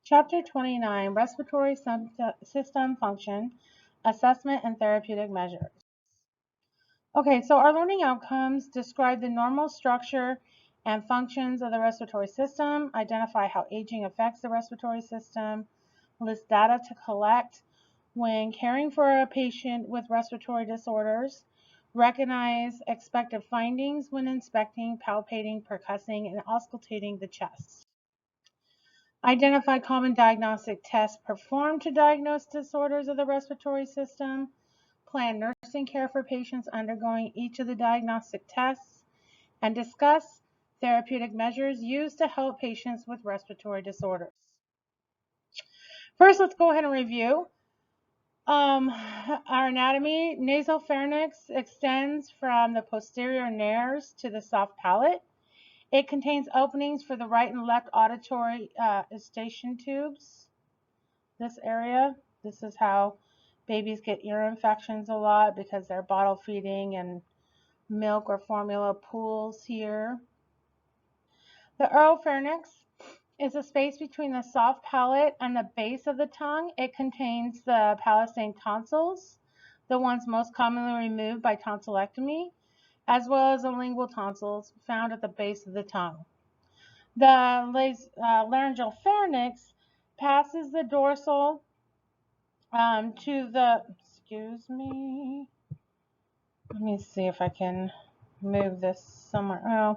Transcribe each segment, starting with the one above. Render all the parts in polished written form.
Chapter 29, Respiratory System Function, Assessment and Therapeutic Measures. Okay, so our learning outcomes describe the normal structure and functions of the respiratory system, identify how aging affects the respiratory system, list data to collect when caring for a patient with respiratory disorders, recognize expected findings when inspecting, palpating, percussing, and auscultating the chest. Identify common diagnostic tests performed to diagnose disorders of the respiratory system. Plan nursing care for patients undergoing each of the diagnostic tests. And discuss therapeutic measures used to help patients with respiratory disorders. First, let's go ahead and review our anatomy. Nasopharynx extends from the posterior nares to the soft palate. It contains openings for the right and left auditory eustachian tubes. This area, this is how babies get ear infections a lot because they're bottle feeding and milk or formula pools here. The oropharynx is a space between the soft palate and the base of the tongue. It contains the palacean tonsils, the ones most commonly removed by tonsillectomy, as well as the lingual tonsils found at the base of the tongue. The laryngeal pharynx passes the dorsal to the, excuse me, let me see if I can move this somewhere.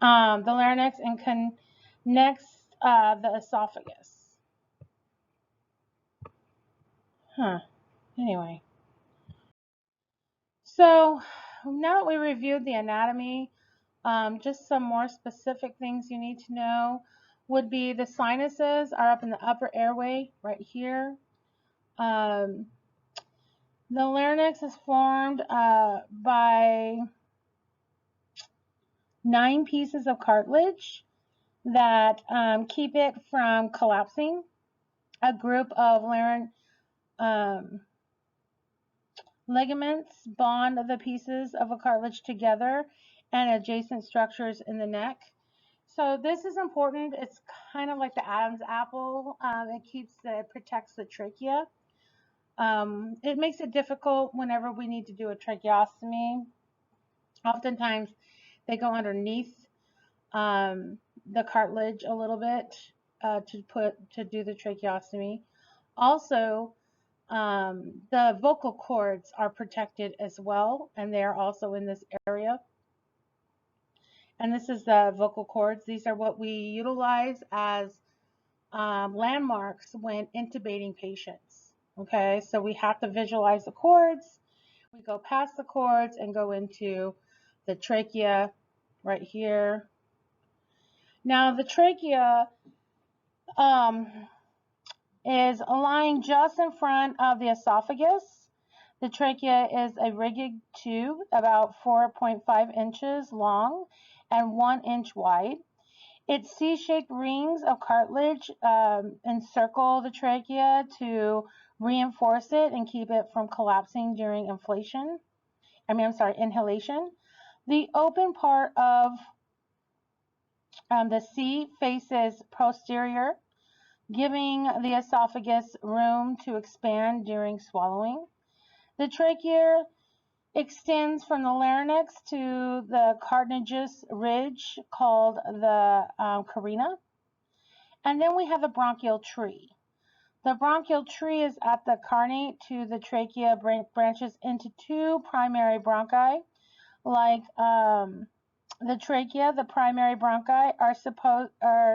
The larynx and connects the esophagus. Anyway, so now that we reviewed the anatomy, just some more specific things you need to know would be the sinuses are up in the upper airway right here. The larynx is formed by 9 pieces of cartilage that keep it from collapsing. A group of ligaments bond the pieces of a cartilage together and adjacent structures in the neck. So this is important. It's kind of like the Adam's apple. It protects the trachea. It makes it difficult whenever we need to do a tracheostomy. Oftentimes they go underneath the cartilage a little bit to do the tracheostomy. Also, the vocal cords are protected as well, and they are also in this area. And this is the vocal cords. These are what we utilize as landmarks when intubating patients. Okay, so we have to visualize the cords. We go past the cords and go into the trachea right here. Now the trachea is lying just in front of the esophagus. The trachea is a rigid tube about 4.5 inches long and 1 inch wide. Its C-shaped rings of cartilage encircle the trachea to reinforce it and keep it from collapsing during inhalation. The open part of the C faces posterior, giving the esophagus room to expand during swallowing. The trachea extends from the larynx to the cartilaginous ridge called the carina. And then we have the bronchial tree. The bronchial tree is at the carnate to the trachea, branches into 2 primary bronchi. Like the trachea, the primary bronchi are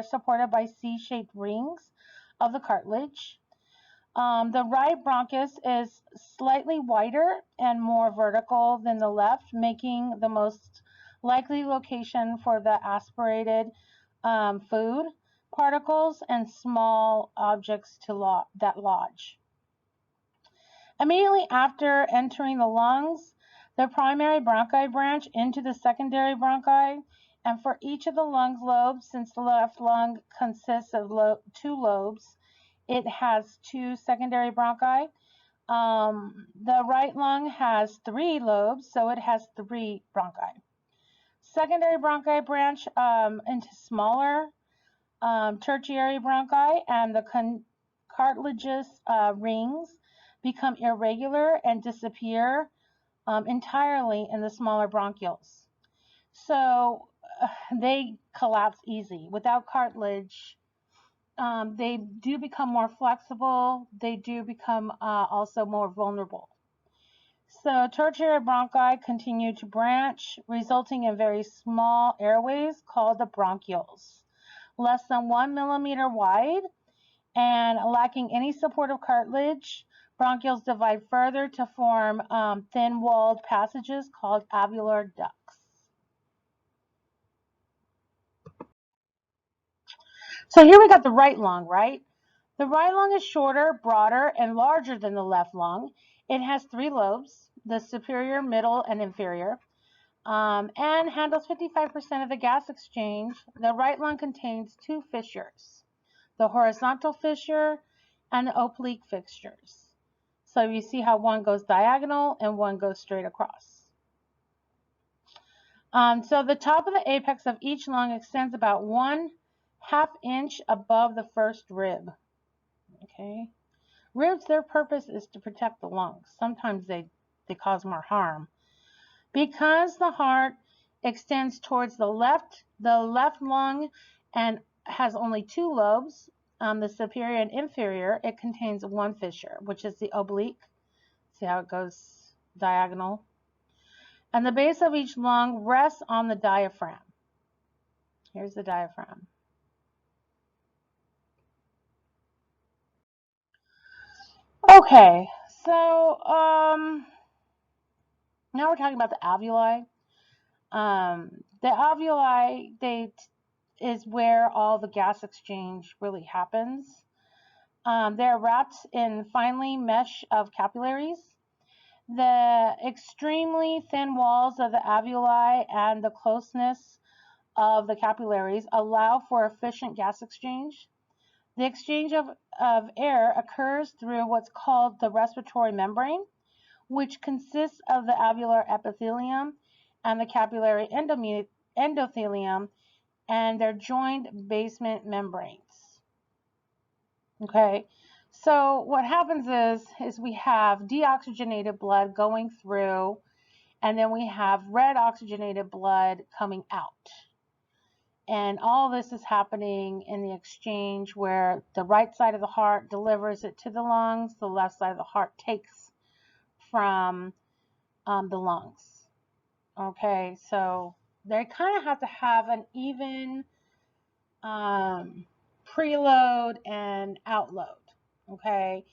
supported by C-shaped rings of the cartilage. The right bronchus is slightly wider and more vertical than the left, making the most likely location for the aspirated food particles and small objects that lodge. Immediately after entering the lungs, the primary bronchi branch into the secondary bronchi, and for each of the lung lobes, since the left lung consists of 2 lobes, it has 2 secondary bronchi. The right lung has 3 lobes, so it has 3 bronchi. Secondary bronchi branch into smaller Tertiary bronchi and the cartilaginous rings become irregular and disappear entirely in the smaller bronchioles. So they collapse easy. Without cartilage, they do become more flexible. They do become also more vulnerable. So tertiary bronchi continue to branch, resulting in very small airways called the bronchioles, less than 1 millimeter wide and lacking any supportive cartilage. Bronchioles divide further to form thin-walled passages called alveolar ducts. So here we got the right lung, right? The right lung is shorter, broader, and larger than the left lung. It has 3 lobes, the superior, middle, and inferior, and handles 55% of the gas exchange. The right lung contains 2 fissures, the horizontal fissure and the oblique fissures. So you see how one goes diagonal and one goes straight across. So the top of the apex of each lung extends about 1/2 inch above the first rib. Okay. Ribs, their purpose is to protect the lungs. Sometimes they cause more harm. Because the heart extends towards the left lung and has only 2 lobes, the superior and inferior, it contains 1 fissure, which is the oblique. See how it goes diagonal? And the base of each lung rests on the diaphragm. Here's the diaphragm. Okay, so now we're talking about the alveoli. The alveoli, is where all the gas exchange really happens. They're wrapped in finely mesh of capillaries. The extremely thin walls of the alveoli and the closeness of the capillaries allow for efficient gas exchange. The exchange of air occurs through what's called the respiratory membrane, which consists of the alveolar epithelium and the capillary endothelium and their joined basement membranes. Okay, so what happens is we have deoxygenated blood going through, and then we have red oxygenated blood coming out. And all this is happening in the exchange where the right side of the heart delivers it to the lungs, the left side of the heart takes from the lungs. Okay, so they kind of have to have an even preload and outload, okay,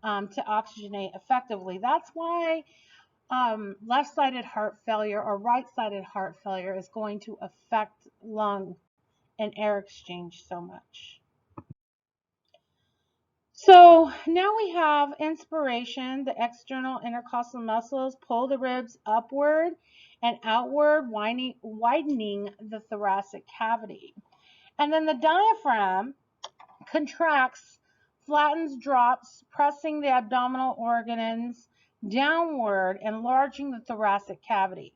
to oxygenate effectively. That's why left-sided heart failure or right-sided heart failure is going to affect lung and air exchange so much. So now we have inspiration. The external intercostal muscles pull the ribs upward and outward, widening the thoracic cavity. And then the diaphragm contracts, flattens, drops, pressing the abdominal organs downward, enlarging the thoracic cavity.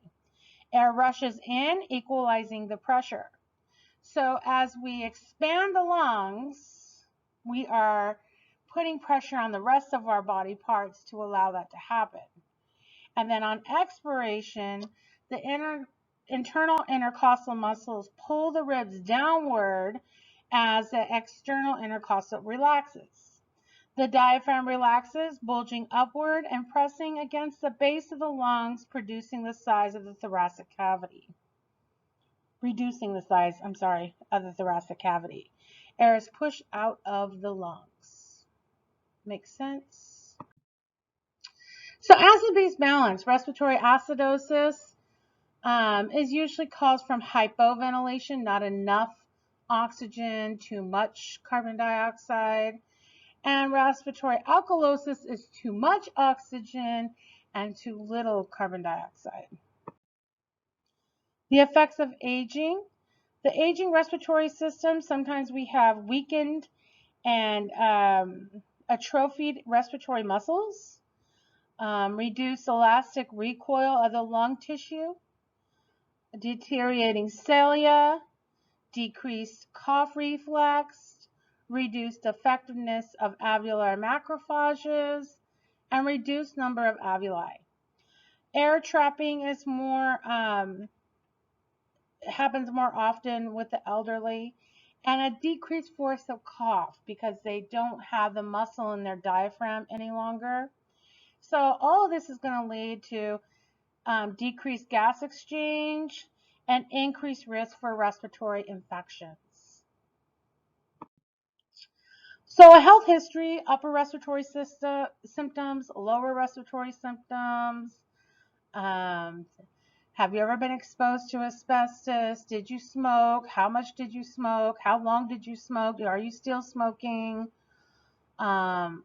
Air rushes in, equalizing the pressure. So as we expand the lungs, we are putting pressure on the rest of our body parts to allow that to happen. And then on expiration, the internal intercostal muscles pull the ribs downward as the external intercostal relaxes. The diaphragm relaxes, bulging upward and pressing against the base of the lungs, producing the size of the thoracic cavity. Reducing the size, of the thoracic cavity. Air is pushed out of the lungs. Makes sense? So acid-base balance, respiratory acidosis, is usually caused from hypoventilation, not enough oxygen, too much carbon dioxide. And respiratory alkalosis is too much oxygen and too little carbon dioxide. The effects of aging. The aging respiratory system, sometimes we have weakened and atrophied respiratory muscles, reduced elastic recoil of the lung tissue, deteriorating cilia, decreased cough reflex, reduced effectiveness of alveolar macrophages, and reduced number of alveoli. Air trapping is more happens more often with the elderly, and a decreased force of cough because they don't have the muscle in their diaphragm any longer. So all of this is going to lead to decreased gas exchange and increased risk for respiratory infections. So a health history: upper respiratory system symptoms, lower respiratory symptoms. Um, have you ever been exposed to asbestos? Did you smoke? How much did you smoke? How long did you smoke? Are you still smoking? Um,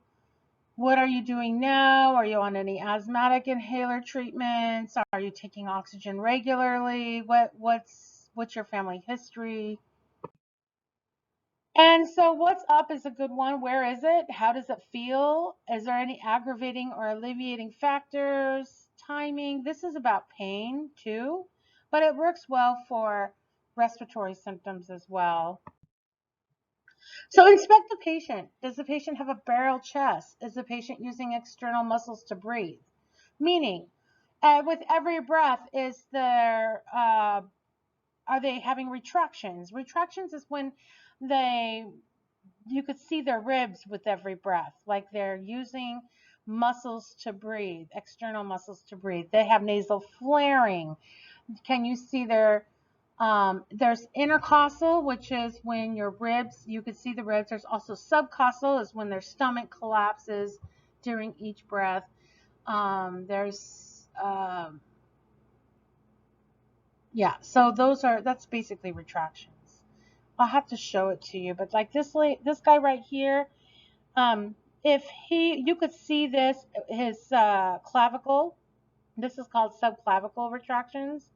what are you doing now? Are you on any asthmatic inhaler treatments? Are you taking oxygen regularly? What's your family history? And so what's up is a good one. Where is it? How does it feel? Is there any aggravating or alleviating factors? Timing. This is about pain too, but it works well for respiratory symptoms as well. So inspect the patient. Does the patient have a barrel chest? Is the patient using external muscles to breathe? Meaning, with every breath, are they having retractions? Retractions is when you could see their ribs with every breath, like they're using muscles to breathe, external muscles to breathe. They have nasal flaring. Can you see there's intercostal, which is when your ribs, you could see the ribs. There's also subcostal, is when their stomach collapses during each breath. Yeah, so that's basically retractions. I'll have to show it to you, but like this guy right here, if you could see his clavicle. This is called subclavicle retractions.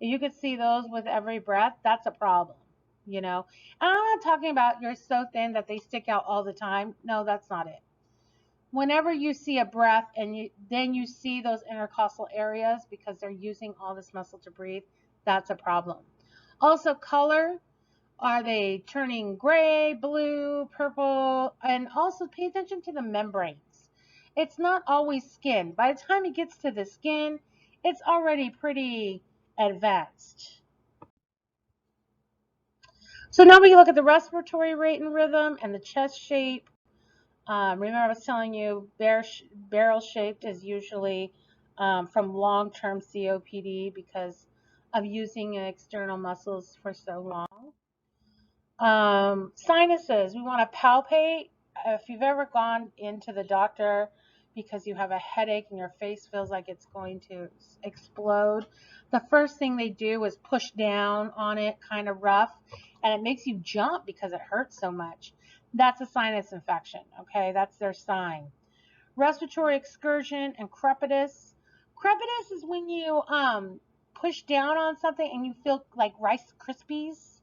If you could see those with every breath, that's a problem, you know. And I'm not talking about you're so thin that they stick out all the time. No, that's not it. Whenever you see a breath and then you see those intercostal areas because they're using all this muscle to breathe, that's a problem. Also, color. Are they turning gray, blue, purple? And also pay attention to the membranes. It's not always skin. By the time it gets to the skin, it's already pretty advanced. So now we look at the respiratory rate and rhythm and the chest shape. Remember I was telling you barrel shaped is usually from long-term COPD because of using external muscles for so long. Sinuses, we want to palpate. If you've ever gone into the doctor because you have a headache and your face feels like it's going to explode, the first thing they do is push down on it kind of rough, and it makes you jump because it hurts so much. That's a sinus infection, okay? That's their sign. Respiratory excursion and crepitus. Crepitus is when you push down on something and you feel like Rice Krispies,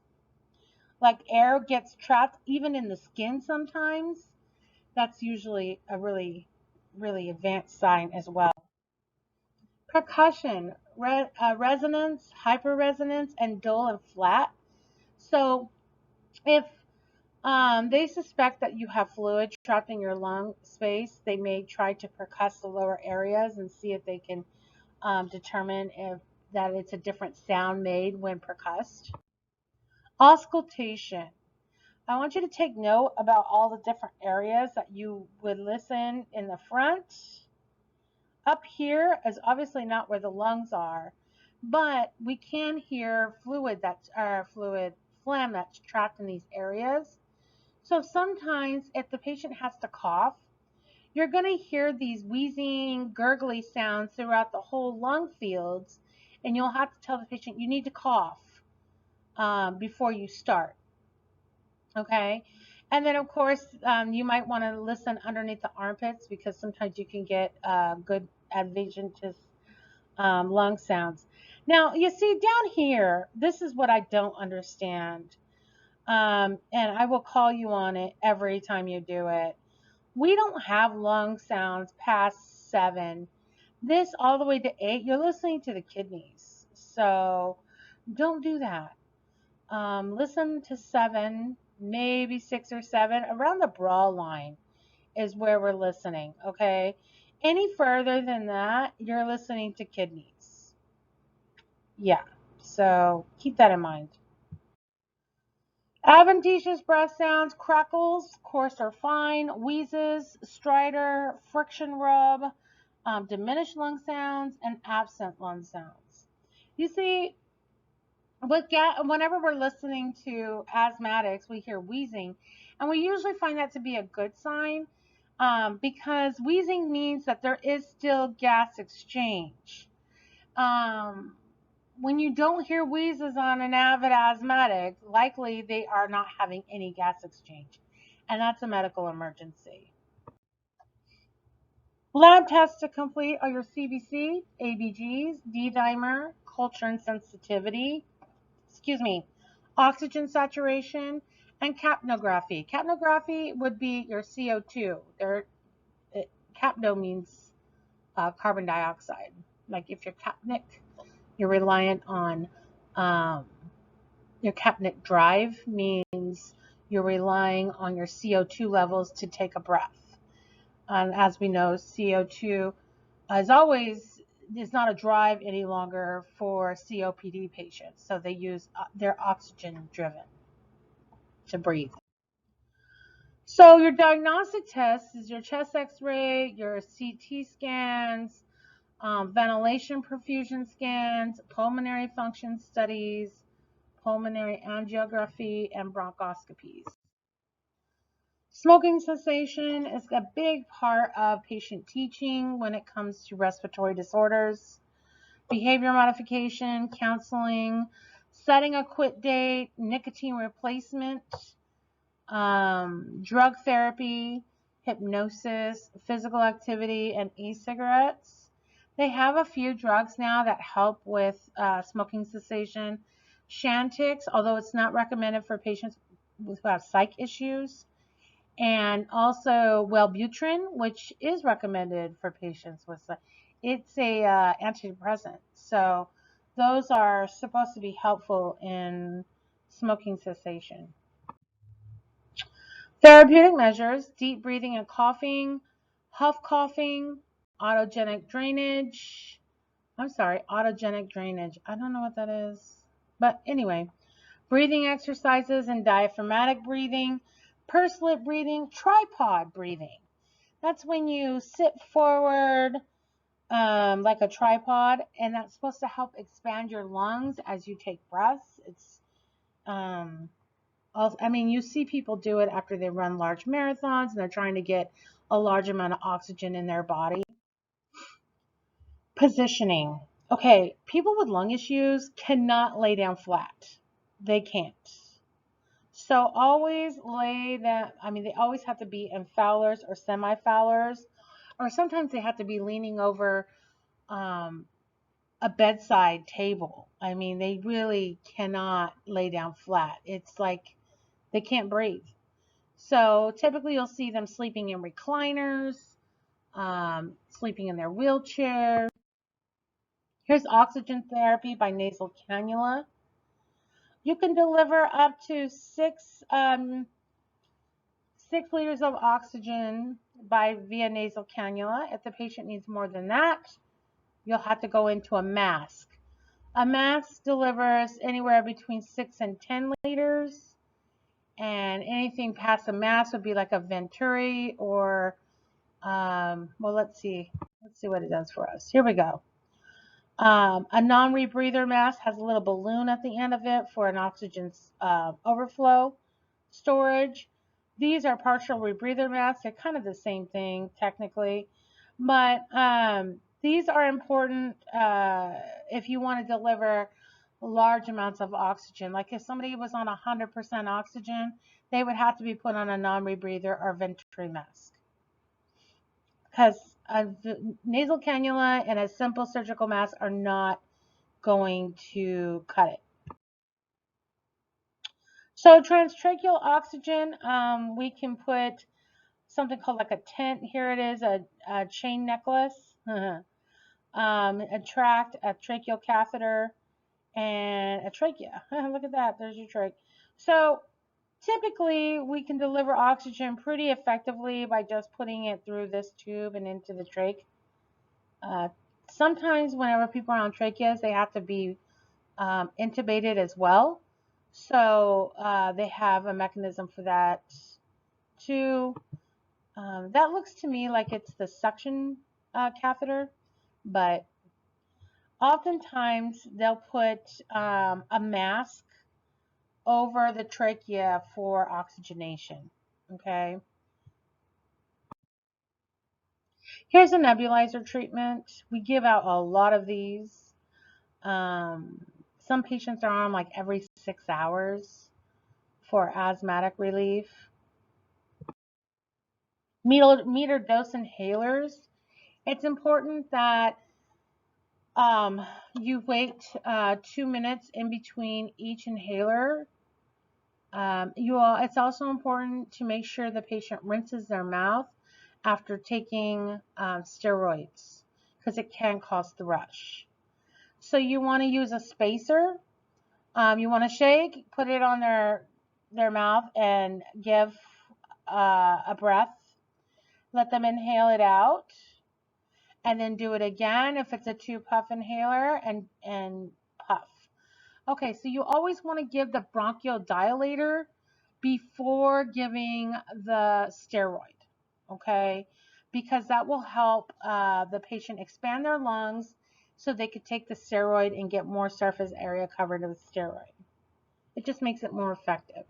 like air gets trapped even in the skin sometimes. That's usually a really, really advanced sign as well. Percussion, resonance, hyperresonance, and dull and flat. So if they suspect that you have fluid trapped in your lung space, they may try to percuss the lower areas and see if they can determine if that it's a different sound made when percussed. Auscultation. I want you to take note about all the different areas that you would listen in the front. Up here is obviously not where the lungs are, but we can hear fluid phlegm that's trapped in these areas. So sometimes if the patient has to cough, you're going to hear these wheezing, gurgly sounds throughout the whole lung fields, and you'll have to tell the patient you need to cough before you start. Okay. And then, of course, you might want to listen underneath the armpits because sometimes you can get good adventitious lung sounds. Now, you see down here, this is what I don't understand. And I will call you on it every time you do it. We don't have lung sounds past 7. This all the way to 8, you're listening to the kidneys. So don't do that. Listen to 7, maybe 6 or 7. Around the bra line is where we're listening, okay? Any further than that, you're listening to kidneys. Yeah, so keep that in mind. Adventitious breath sounds, crackles, coarse or fine, wheezes, stridor, friction rub, diminished lung sounds, and absent lung sounds. You see, whenever we're listening to asthmatics, we hear wheezing, and we usually find that to be a good sign because wheezing means that there is still gas exchange. Um, when you don't hear wheezes on an avid asthmatic, likely they are not having any gas exchange, and that's a medical emergency. Lab tests to complete are your CBC, ABGs, D-dimer, culture and sensitivity, oxygen saturation, and capnography. Capnography would be your CO2. Capno means carbon dioxide. Like if you're capnic, you're reliant on um, your capnic drive means you're relying on your CO2 levels to take a breath. And as we know, CO2 is not a drive any longer for COPD patients. So they're oxygen driven to breathe. So your diagnostic tests is your chest x-ray, your CT scans, ventilation perfusion scans, pulmonary function studies, pulmonary angiography, and bronchoscopies. Smoking cessation is a big part of patient teaching when it comes to respiratory disorders, behavior modification, counseling, setting a quit date, nicotine replacement, drug therapy, hypnosis, physical activity, and e-cigarettes. They have a few drugs now that help with smoking cessation. Chantix, although it's not recommended for patients who have psych issues, and also Wellbutrin, which is recommended for patients with psych. It's a antidepressant, so those are supposed to be helpful in smoking cessation. Therapeutic measures, deep breathing and coughing, huff coughing, autogenic drainage. Autogenic drainage. I don't know what that is. But anyway, breathing exercises and diaphragmatic breathing, pursed lip breathing, tripod breathing. That's when you sit forward like a tripod, and that's supposed to help expand your lungs as you take breaths. It's you see people do it after they run large marathons and they're trying to get a large amount of oxygen in their body. Positioning. Okay, people with lung issues cannot lay down flat. They can't. So always they always have to be in fowlers or semi-fowlers, or sometimes they have to be leaning over a bedside table. They really cannot lay down flat. It's like they can't breathe. So typically you'll see them sleeping in recliners, sleeping in their wheelchair. Here's oxygen therapy by nasal cannula. You can deliver up to 6 liters of oxygen via nasal cannula. If the patient needs more than that, you'll have to go into a mask. A mask delivers anywhere between 6 and 10 liters. And anything past a mask would be like a Venturi or, let's see what it does for us. Here we go. A non-rebreather mask has a little balloon at the end of it for an oxygen overflow storage. These are partial rebreather masks. They're kind of the same thing technically, but these are important if you want to deliver large amounts of oxygen. Like if somebody was on 100% oxygen, they would have to be put on a non-rebreather or Venturi mask. Because a nasal cannula and a simple surgical mask are not going to cut it. So transtracheal oxygen, we can put something called like a tent. Here it is, a chain necklace, a tracheal catheter, and a trachea. Look at that, there's your trach. So typically we can deliver oxygen pretty effectively by just putting it through this tube and into the trach. Uh, Sometimes whenever people are on tracheas, they have to be intubated as well. So they have a mechanism for that too. That looks to me like it's the suction catheter, but oftentimes they'll put a mask over the trachea for oxygenation. Okay. Here's a nebulizer treatment. We give out a lot of these. Um, some patients are on like every 6 hours for asthmatic relief. Meter dose inhalers. It's important that you wait 2 minutes in between each inhaler. It's also important to make sure the patient rinses their mouth after taking steroids because it can cause thrush. So you want to use a spacer. You want to shake, put it on their mouth, and give a breath. Let them inhale it out, and then do it again if it's a 2 puff inhaler, and puff. Okay, so you always want to give the bronchodilator before giving the steroid, okay? Because that will help the patient expand their lungs so they could take the steroid and get more surface area covered with steroid. It just makes it more effective.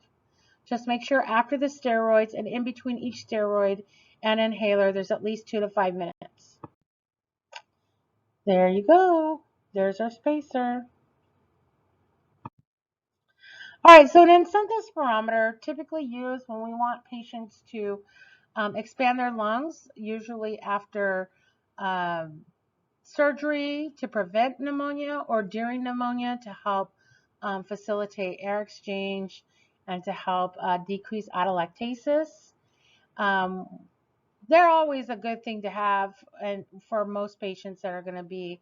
Just make sure after the steroids and in between each steroid and inhaler, there's at least 2 to 5 minutes. There you go. There's our spacer. All right, so an incentive spirometer typically used when we want patients to expand their lungs, usually after um, surgery to prevent pneumonia or during pneumonia to help facilitate air exchange and to help decrease atelectasis. Um, they're always a good thing to have, and for most patients that are going to be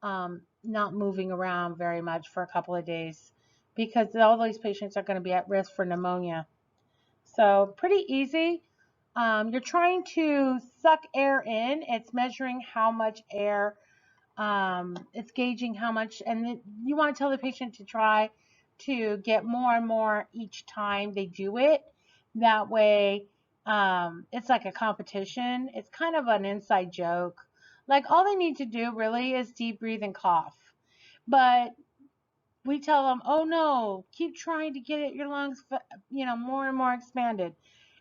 not moving around very much for a couple of days, because all these patients are going to be at risk for pneumonia. So pretty easy. You're trying to suck air in. It's measuring how much air, it's gauging how much, and you want to tell the patient to try to get more and more each time they do it. That way, it's like a competition. It's kind of an inside joke. Like all they need to do really is deep breathe and cough. But we tell them, oh no, keep trying to get your lungs, more and more expanded,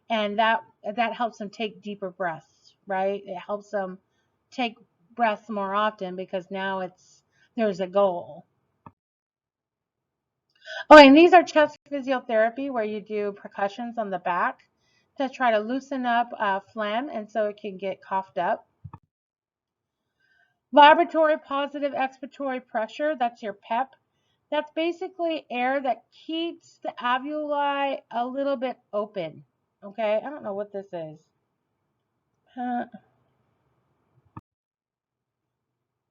and that helps them take deeper breaths, right? It helps them take breaths more often because now there's a goal. Oh, and these are chest physiotherapy where you do percussions on the back to try to loosen up phlegm and so it can get coughed up. Vibratory positive expiratory pressure, that's your PEP. That's basically air that keeps the alveoli a little bit open. Okay, I don't know what this is.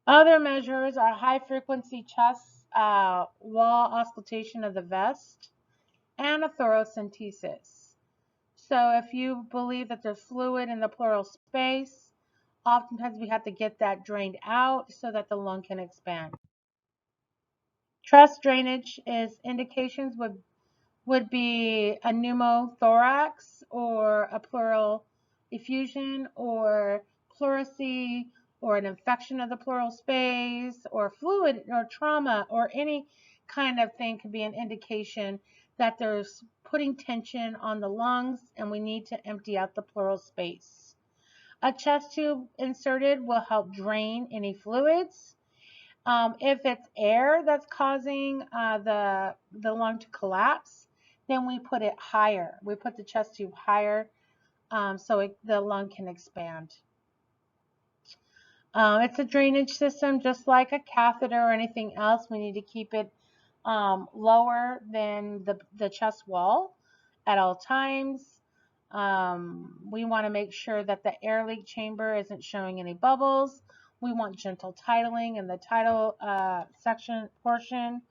Other measures are high frequency chest wall auscultation of the vest and a thoracentesis. So if you believe that there's fluid in the pleural space, oftentimes we have to get that drained out so that the lung can expand. Chest drainage is indications would be a pneumothorax or a pleural effusion or pleurisy or an infection of the pleural space or fluid or trauma or any kind of thing could be an indication that there's putting tension on the lungs and we need to empty out the pleural space. A chest tube inserted will help drain any fluids. If it's air that's causing the lung to collapse, then we put it higher. We put the chest tube higher so the lung can expand. It's a drainage system just like a catheter or anything else. We need to keep it lower than the chest wall at all times. We want to make sure that the air leak chamber isn't showing any bubbles. We want gentle titling in the tidal section portion.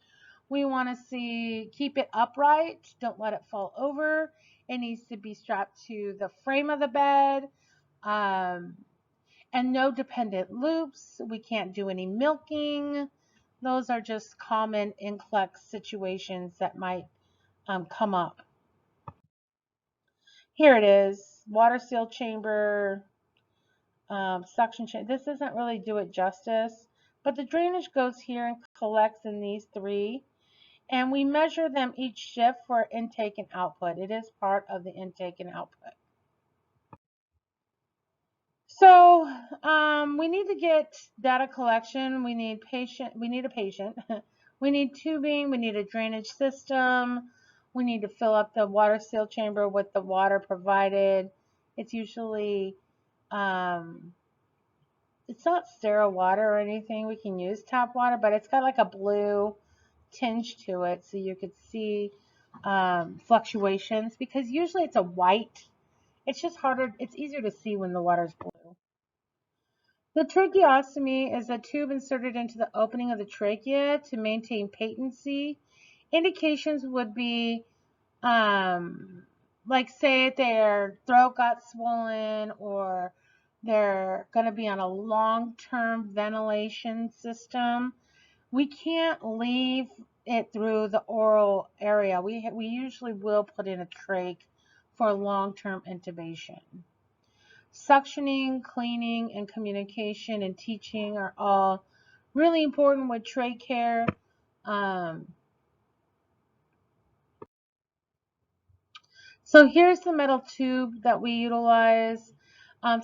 We want to see, keep it upright. Don't let it fall over. It needs to be strapped to the frame of the bed. Um, and no dependent loops. We can't do any milking. Those are just common NCLEX situations that might come up. Here it is, water seal chamber, suction chamber. This doesn't really do it justice, but the drainage goes here and collects in these three. And we measure them each shift for intake and output. It is part of the intake and output. So we need to get data collection. We need a patient. We need tubing. We need a drainage system. We need to fill up the water seal chamber with the water provided. It's usually it's not sterile water or anything. We can use tap water, but it's got like a blue tinge to it, so you could see fluctuations, because usually it's a white. It's just harder. It's easier to see when the water's blue. The tracheostomy is a tube inserted into the opening of the trachea to maintain patency. Indications would be like, say their throat got swollen, or they're going to be on a long-term ventilation system. We can't leave it through the oral area. We usually will put in a trach for long-term intubation. Suctioning, cleaning, and communication and teaching are all really important with trach care. So here's the metal tube that we utilize.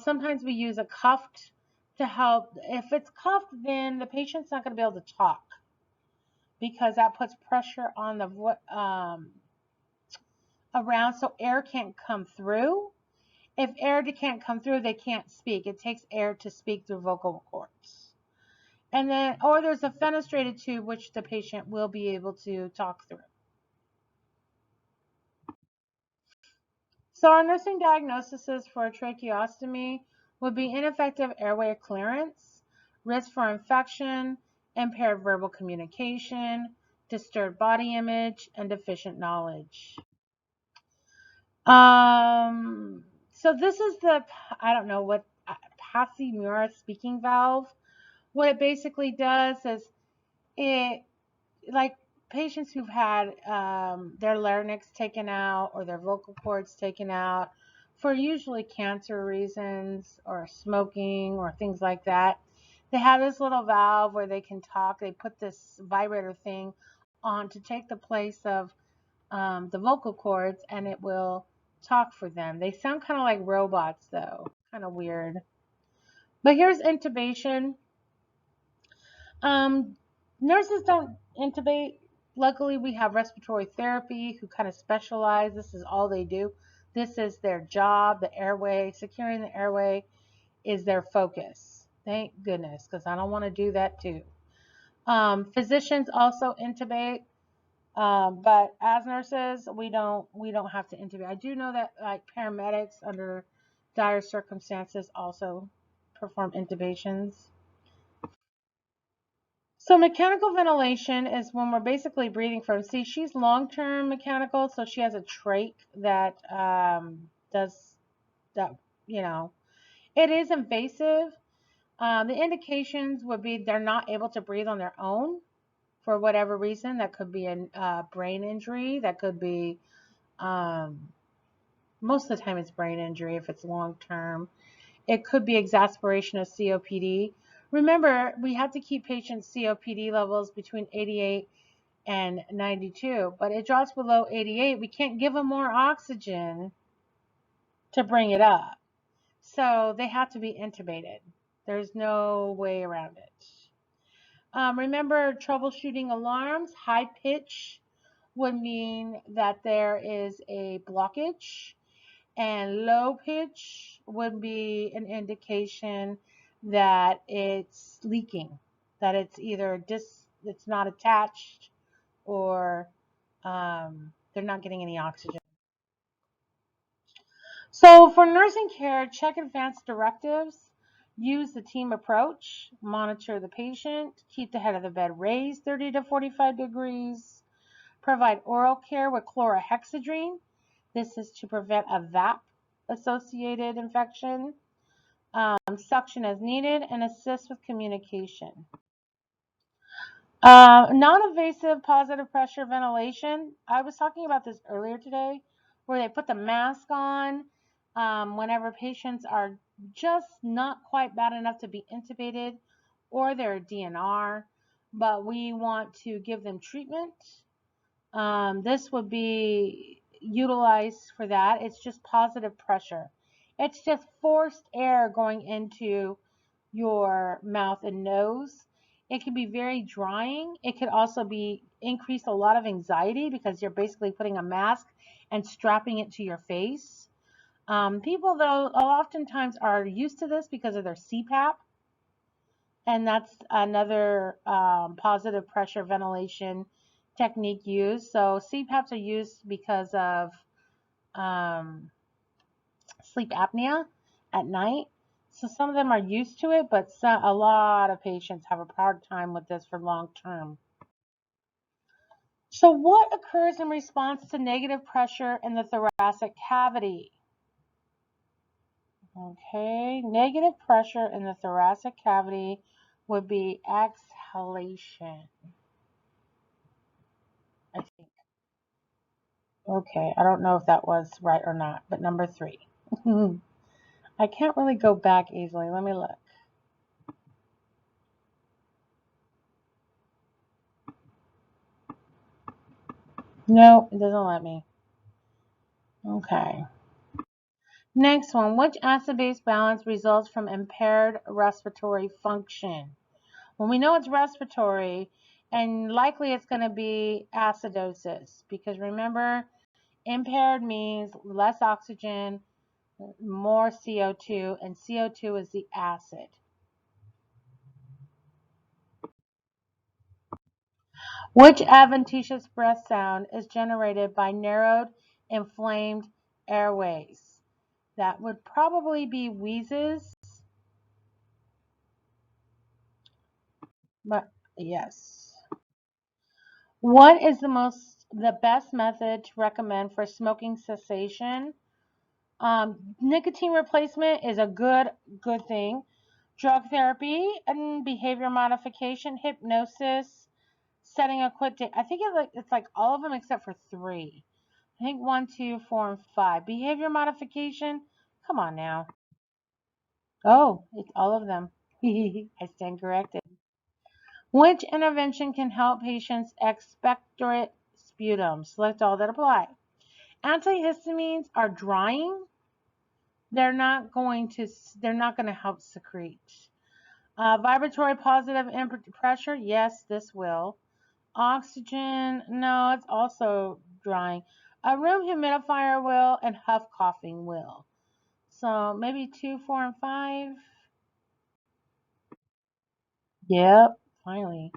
Sometimes we use a cuffed to help. If it's cuffed, then the patient's not going to be able to talk, because that puts pressure on the around, so air can't come through. If air can't come through, they can't speak. It takes air to speak through vocal cords. And then, or there's a fenestrated tube, which the patient will be able to talk through. So our nursing diagnoses for a tracheostomy would be ineffective airway clearance, risk for infection, impaired verbal communication, disturbed body image, and deficient knowledge. So this is the, I don't know what, Passimura speaking valve. What it basically does is it, like patients who've had their larynx taken out or their vocal cords taken out for usually cancer reasons or smoking or things like that, they have this little valve where they can talk. They put this vibrator thing on to take the place of the vocal cords, and it will talk for them. They sound kind of like robots, though, kind of weird. But here's intubation. Um, Nurses don't intubate. Luckily, we have respiratory therapy who kind of specialize. This is all they do. This is their job. The airway, securing the airway is their focus. Thank goodness, because I don't want to do that too. Physicians also intubate, but as nurses, we don't have to intubate. I do know that like paramedics under dire circumstances also perform intubations. So mechanical ventilation is when we're basically breathing from, see, she's long-term mechanical, so she has a trach that does that, you know. It is invasive. The indications would be they're not able to breathe on their own for whatever reason. That could be a brain injury. That could be, most of the time it's brain injury if it's long-term. It could be exacerbation of COPD. Remember, we have to keep patients' COPD levels between 88 and 92, but it drops below 88. We can't give them more oxygen to bring it up. So they have to be intubated. There's no way around it. Remember, troubleshooting alarms. High pitch would mean that there is a blockage, and low pitch would be an indication that it's leaking, that it's either it's not attached, or they're not getting any oxygen. So for nursing care, check advanced directives. Use the team approach, monitor the patient, keep the head of the bed raised 30 to 45 degrees, provide oral care with chlorhexidrine. This is to prevent a VAP-associated infection. Suction as needed, and assist with communication. Non-invasive positive pressure ventilation. I was talking about this earlier today, where they put the mask on whenever patients are just not quite bad enough to be intubated or they're DNR, but we want to give them treatment. This would be utilized for that. It's just positive pressure. It's just forced air going into your mouth and nose. It can be very drying. It could also be increase a lot of anxiety because you're basically putting a mask and strapping it to your face. People, though, oftentimes are used to this because of their CPAP, and that's another positive pressure ventilation technique used. So CPAPs are used because of um, sleep apnea at night. So some of them are used to it, but a lot of patients have a hard time with this for long term. So what occurs in response to negative pressure in the thoracic cavity? Okay, negative pressure in the thoracic cavity would be exhalation, I think. Okay, I don't know if that was right or not, but number 3. I can't really go back easily. Let me look. No, it doesn't let me. Okay. Next one, which acid-base balance results from impaired respiratory function? Well, we know it's respiratory, and likely it's going to be acidosis, because remember, impaired means less oxygen, more CO2, and CO2 is the acid. Which adventitious breath sound is generated by narrowed, inflamed airways? That would probably be wheezes, but yes. What is the best method to recommend for smoking cessation? Nicotine replacement is a good thing. Drug therapy and behavior modification, hypnosis, setting a quit date. I think it's like all of them except for 3. I think 1, 2, 4, and 5. Behavior modification. Come on now. Oh, it's all of them. I stand corrected. Which intervention can help patients expectorate sputum? Select all that apply. Antihistamines are drying. They're not going to help secrete. Vibratory positive pressure, yes, this will. Oxygen, no, it's also drying. A room humidifier will, and huff coughing will. So maybe 2, 4, and 5. Yep, finally.